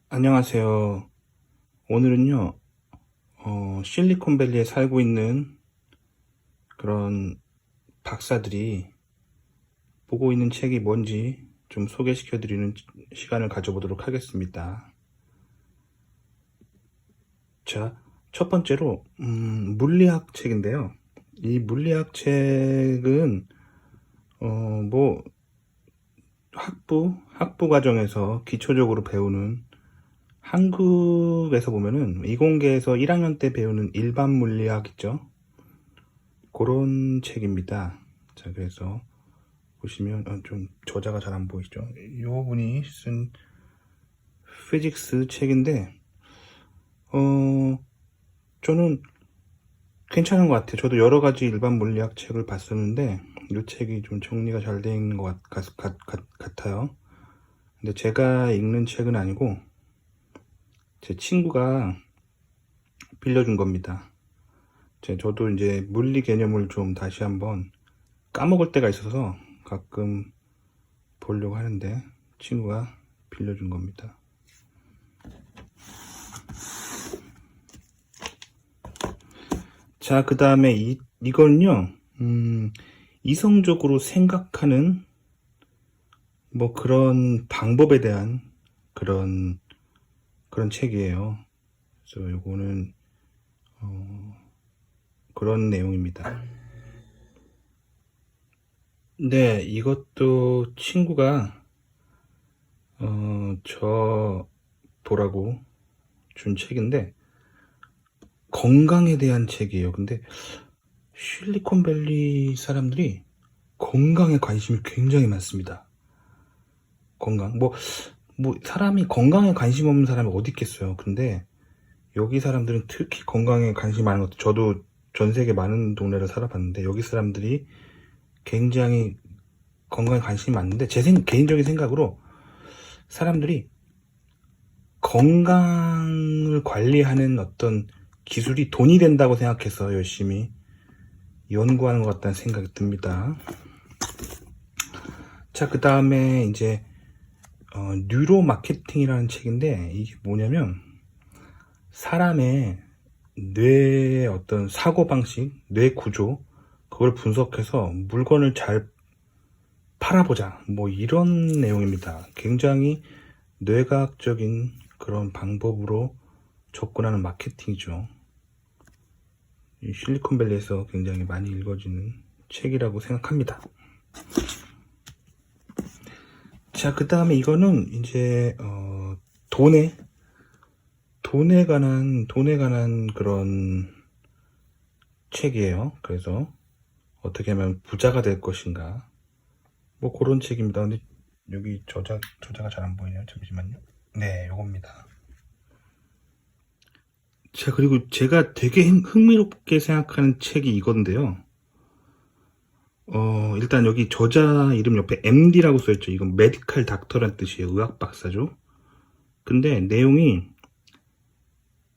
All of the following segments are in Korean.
안녕하세요. 오늘은요, 실리콘밸리에 살고 있는 그런 박사들이 보고 있는 책이 뭔지 좀 소개시켜드리는 시간을 가져보도록 하겠습니다. 자, 첫 번째로, 물리학 책인데요. 이 물리학 책은, 뭐, 학부 과정에서 기초적으로 배우는 한국에서 보면은 이공계에서 1학년 때 배우는 일반 물리학 있죠? 그런 책입니다. 자, 그래서 보시면 좀 저자가 잘 안 보이죠? 요 분이 쓴 피직스 책인데 저는 괜찮은 것 같아요. 저도 여러 가지 일반 물리학 책을 봤었는데 이 책이 좀 정리가 잘 되어 있는 것 같아요. 근데 제가 읽는 책은 아니고 제 친구가 빌려준 겁니다. 저도 이제 물리 개념을 좀 다시 한번 까먹을 때가 있어서 가끔 보려고 하는데 친구가 빌려준 겁니다. 자, 그 다음에 이건요, 이성적으로 생각하는 뭐 그런 방법에 대한 그런 책이에요. 그래서 요거는 그런 내용입니다. 네, 이것도 친구가 저 보라고 준 책인데 건강에 대한 책이에요. 근데 실리콘밸리 사람들이 건강에 관심이 굉장히 많습니다. 건강. 사람이 건강에 관심 없는 사람이 어디 있겠어요. 근데 여기 사람들은 특히 건강에 관심이 많은 것 같아요. 저도 전 세계 많은 동네를 살아봤는데 여기 사람들이 굉장히 건강에 관심이 많은데 제 개인적인 생각으로 사람들이 건강을 관리하는 어떤 기술이 돈이 된다고 생각해서 열심히 연구하는 것 같다는 생각이 듭니다. 자, 그 다음에 이제 뉴로 마케팅이라는 책인데 이게 뭐냐면 사람의 뇌의 어떤 사고방식, 뇌 구조 그걸 분석해서 물건을 잘 팔아보자 뭐 이런 내용입니다. 굉장히 뇌과학적인 그런 방법으로 접근하는 마케팅이죠. 실리콘밸리에서 굉장히 많이 읽어지는 책이라고 생각합니다. 자, 그 다음에 이거는 이제 돈에 관한 그런 책이에요. 그래서 어떻게 하면 부자가 될 것인가 뭐 그런 책입니다. 근데 여기 저자가 잘 안 보이네요. 잠시만요. 네, 요겁니다. 자, 그리고 제가 되게 흥미롭게 생각하는 책이 이건데요. 일단 여기 저자 이름 옆에 MD라고 써있죠. 이건 메디칼 닥터란 뜻이에요. 의학 박사죠. 근데 내용이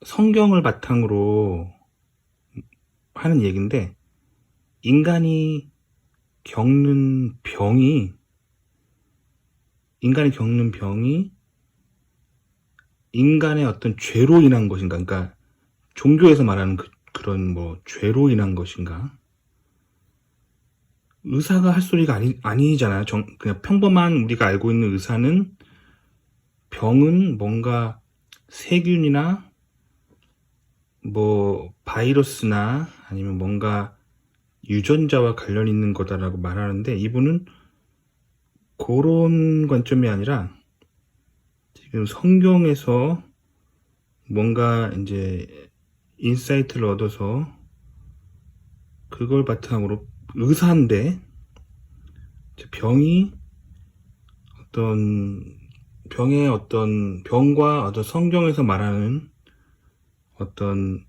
성경을 바탕으로 하는 얘기인데 인간이 겪는 병이 인간의 어떤 죄로 인한 것인가? 그러니까 종교에서 말하는 그런 뭐 죄로 인한 것인가? 의사가 할 소리가 아니잖아요. 그냥 평범한 우리가 알고 있는 의사는 병은 뭔가 세균이나 뭐 바이러스나 아니면 뭔가 유전자와 관련 있는 거다라고 말하는데 이분은 그런 관점이 아니라 지금 성경에서 뭔가 이제 인사이트를 얻어서 그걸 바탕으로 의사인데 병이 병과 어떤 성경에서 말하는 어떤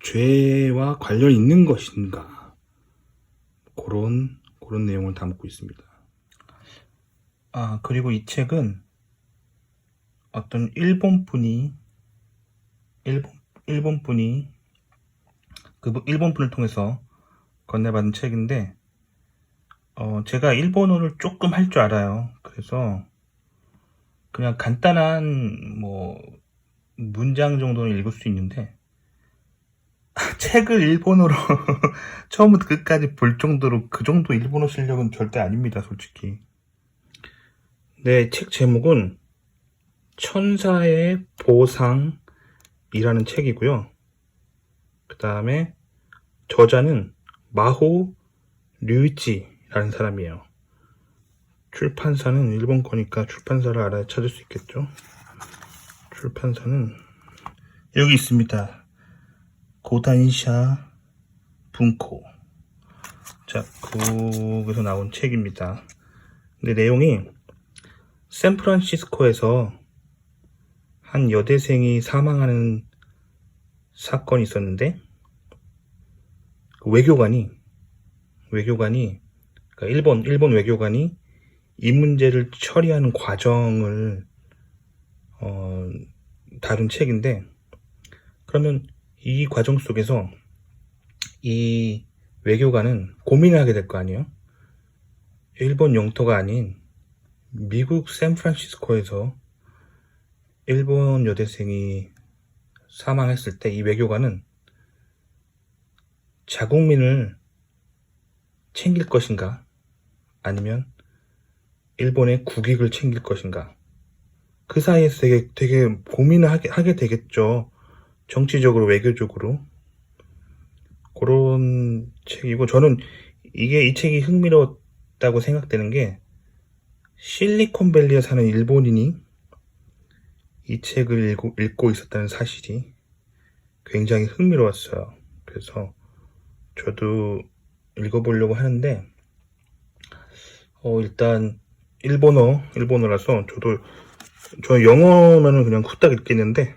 죄와 관련이 있는 것인가 그런 내용을 담고 있습니다. 그리고 이 책은 어떤 일본 분이 일본 분을 통해서 건네받은 책인데 제가 일본어를 조금 할 줄 알아요. 그래서 그냥 간단한 뭐 문장 정도는 읽을 수 있는데 책을 일본어로 처음부터 끝까지 볼 정도로 그 정도 일본어 실력은 절대 아닙니다, 솔직히. 네, 책 제목은 천사의 보상이라는 책이고요. 그 다음에 저자는 마호 류이치라는 사람이에요. 출판사는 일본 거니까 출판사를 알아야 찾을 수 있겠죠. 출판사는 여기 있습니다. 고단샤 분코. 자, 거기서 나온 책입니다. 근데 내용이 샌프란시스코에서 한 여대생이 사망하는 사건이 있었는데 외교관이 그러니까 일본 외교관이 이 문제를 처리하는 과정을 다룬 책인데, 그러면 이 과정 속에서 이 외교관은 고민을 하게 될 거 아니에요? 일본 영토가 아닌 미국 샌프란시스코에서 일본 여대생이 사망했을 때 이 외교관은 자국민을 챙길 것인가, 아니면 일본의 국익을 챙길 것인가, 그 사이에서 되게 고민을 하게 되겠죠. 정치적으로, 외교적으로. 그런 책이고, 저는 이 책이 흥미로웠다고 생각되는 게, 실리콘밸리에 사는 일본인이 이 책을 읽고 있었다는 사실이 굉장히 흥미로웠어요. 그래서 저도 읽어보려고 하는데, 일단 일본어라서 저 영어면은 그냥 후딱 읽겠는데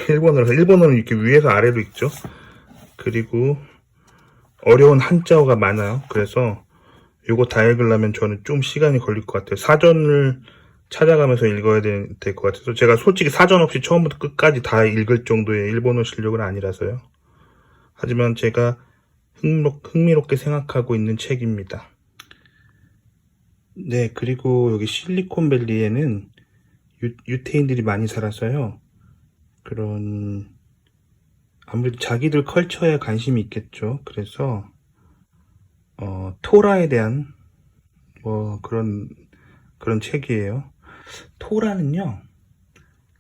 일본어는 이렇게 위에서 아래로 읽죠. 그리고 어려운 한자어가 많아요. 그래서 이거 다 읽으려면 저는 좀 시간이 걸릴 것 같아요. 사전을 찾아가면서 읽어야 될 것 같아서, 제가 솔직히 사전 없이 처음부터 끝까지 다 읽을 정도의 일본어 실력은 아니라서요. 하지만 제가 흥미롭게 생각하고 있는 책입니다. 네, 그리고 여기 실리콘밸리에는 유태인들이 많이 살아서요. 아무래도 자기들 컬처에 관심이 있겠죠. 그래서 토라에 대한 그런 책이에요. 토라는요,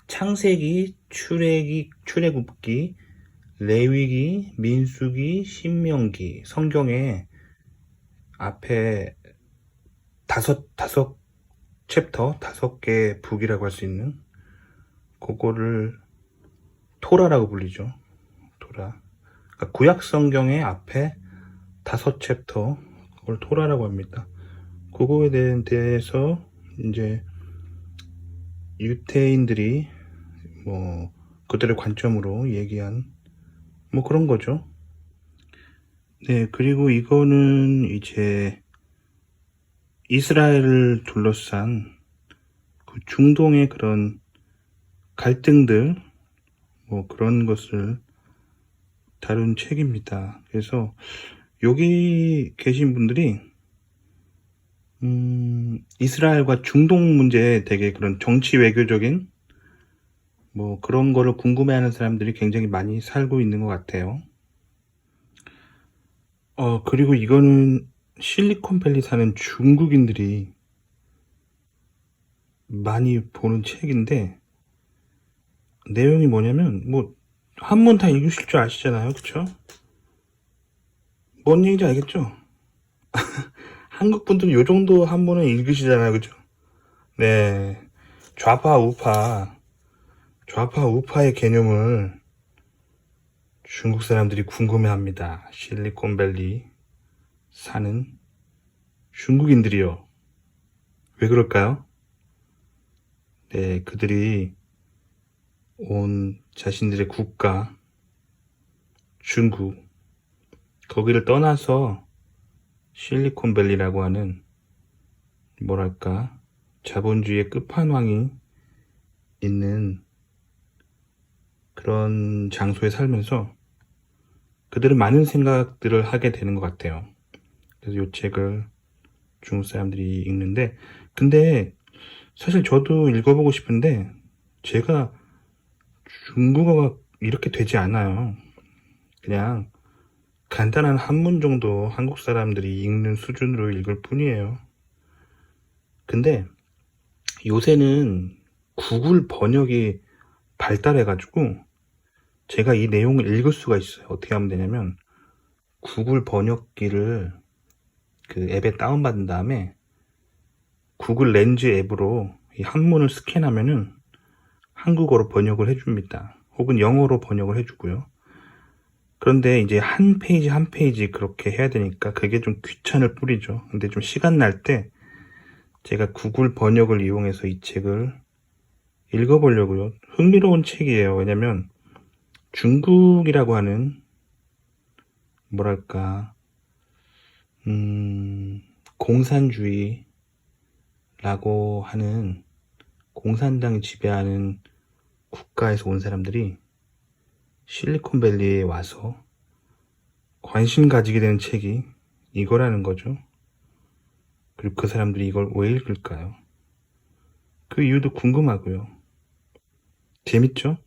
창세기, 출애굽기, 레위기, 민수기, 신명기, 성경에 앞에 다섯 챕터, 5개 북이라고 할 수 있는 그거를 토라라고 불리죠. 토라. 그러니까 구약 성경의 앞에 5챕터, 그걸 토라라고 합니다. 그거에 대해서 이제 유태인들이 그들의 관점으로 얘기한 그런 거죠. 네, 그리고 이거는 이제 이스라엘을 둘러싼 그 중동의 그런 갈등들, 그런 것을 다룬 책입니다. 그래서 여기 계신 분들이 이스라엘과 중동 문제에 되게 그런 정치 외교적인 그런 거를 궁금해하는 사람들이 굉장히 많이 살고 있는 것 같아요. 그리고 이거는 실리콘밸리 사는 중국인들이 많이 보는 책인데, 내용이 뭐냐면 한문 다 읽으실 줄 아시잖아요, 그쵸? 뭔 얘기인지 알겠죠? 한국 분들은 요 정도 한문은 읽으시잖아요, 그죠? 네, 좌파 우파의 개념을 중국 사람들이 궁금해합니다. 실리콘밸리 사는 중국인들이요. 왜 그럴까요? 네, 그들이 온 자신들의 국가, 중국, 거기를 떠나서 실리콘밸리라고 하는 자본주의의 끝판왕이 있는 그런 장소에 살면서 그들은 많은 생각들을 하게 되는 것 같아요. 그래서 이 책을 중국 사람들이 읽는데, 근데 사실 저도 읽어보고 싶은데 제가 중국어가 이렇게 되지 않아요. 그냥 간단한 한문 정도 한국 사람들이 읽는 수준으로 읽을 뿐이에요. 근데 요새는 구글 번역이 발달해가지고 제가 이 내용을 읽을 수가 있어요. 어떻게 하면 되냐면 구글 번역기를 그 앱에 다운받은 다음에 구글 렌즈 앱으로 이 한문을 스캔하면은 한국어로 번역을 해줍니다. 혹은 영어로 번역을 해주고요. 그런데 이제 한 페이지 한 페이지 그렇게 해야 되니까 그게 좀 귀찮을 뿐이죠. 근데 좀 시간 날 때 제가 구글 번역을 이용해서 이 책을 읽어보려고요. 흥미로운 책이에요. 왜냐면 중국이라고 하는 뭐랄까 공산주의라고 하는 공산당이 지배하는 국가에서 온 사람들이 실리콘밸리에 와서 관심 가지게 되는 책이 이거라는 거죠. 그리고 그 사람들이 이걸 왜 읽을까요? 그 이유도 궁금하고요. 재밌죠?